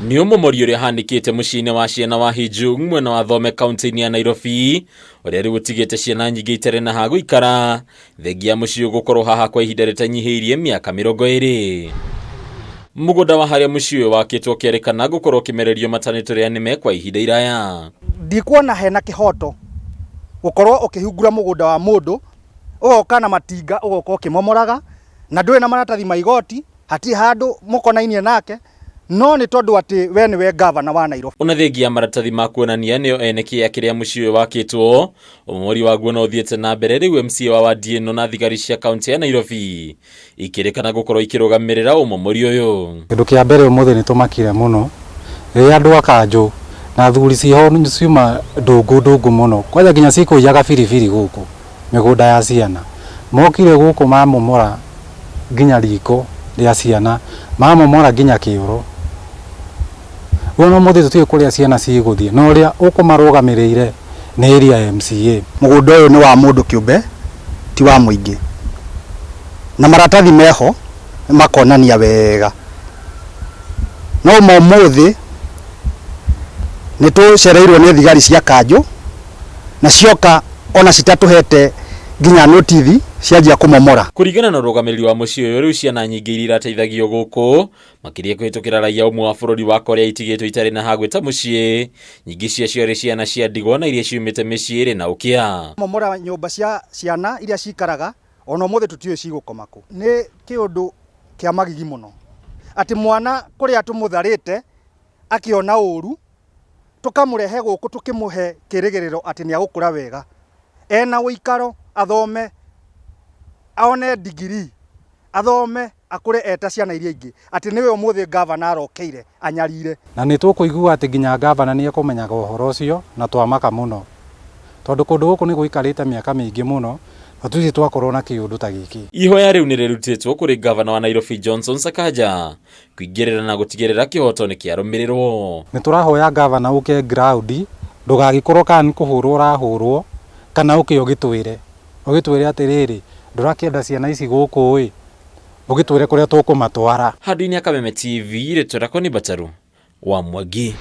Ni Umomori uria hanikite mucii wa Ciana wa Hi Jung mwena wa Thome kaunti-ini ya Nairobi uria riu utigite ciana nyingi itere na ha guikara thengia mucii gukorwo haha kwa ihinda ritanyihiirie miaka 20. Mugunda wa haria mucii wakitwo kerikana gukorwo kimererio matanito ria nime kwa ihinda iraya. Ndikuona hena kihoto gukorwo ukihungura mugunda wa mundu ugoka na matinga ugoka ukimomoraga na nduri na maratathi ma igoti hati handu mukonainie nake no ni tondu ati we niwe governor wa Nairobi. Una thengia maratathi ma kuonania nio eneki ya kiria mucii wakitwo Umomori waguo no thiete na mbere riu MC wa wadi ino na thigari cia kaunti ya Nairobi ikirikana gukorwo ikirugamirira Umomori uyu. Kindu kia mbere umothe ni tumakire muno ri andu akanju na thuri ciho ciuma ndungu muno kwaja nginya cikuiyaga biribiri guku migunda ya ciana mokire guku mamomora nginya riko ria ciana mamomora nginya kioro wono mothe tutie kuria ciana ciguthie no ria ukumarugamirire ni iria MCA. Mugunda uyu ni wa mundu kiumbe ti wa muingi na maratathi meho makonania wega no mothe ni tucereirwo ni thigari cia kanju na cioka ona citatuhete nginya notithi cianjia kumomora. Kuringana na urugamiriri wa mucii uyu riu ciana nyingi iria irateithagio guku makiria kuhitukira raia umwe wa bururi wa Korea itigitwo itari na hagweta mucii nyingi cia ri ciana cia ndigwa na iria ciumite micii na ukia. Momora nyumba cia ciana iria cikaraga ona mothe tutiyo cigukomaku ni kiundu kia magigi muno ati mwana kuria tumutharite akiona uru tukamurehe guku tukimuhe kirigiriro ati ni agukura wega ena uikaro athome aone degree athome akure eta ciana iria ingi ati niwe umuthe governor arokeire anyarire na ni tukuigua ati nginya governor ni akumenyaga uhoro ucio na twamaka muno tondu kundu guku ni guikarite miaka mingi muno atuzi twakorwo na kiundu ta giki. Ihoya riu ni rirutitwo kuri governor wa Nairobi Johnson Sakaja kuigirira na gutigirira kihoto ni kiarumirirwo. Ni turahoya governor uke ground ndugagikorwo kan kuhurwo rahurwo kana uke ugitwire atiriri ndurakienda ciana ici guku ugitwire kuria tukumatwara. Handũ-inĩ ya Kameme TV ritũra ko ni Bataru wa Mwangi.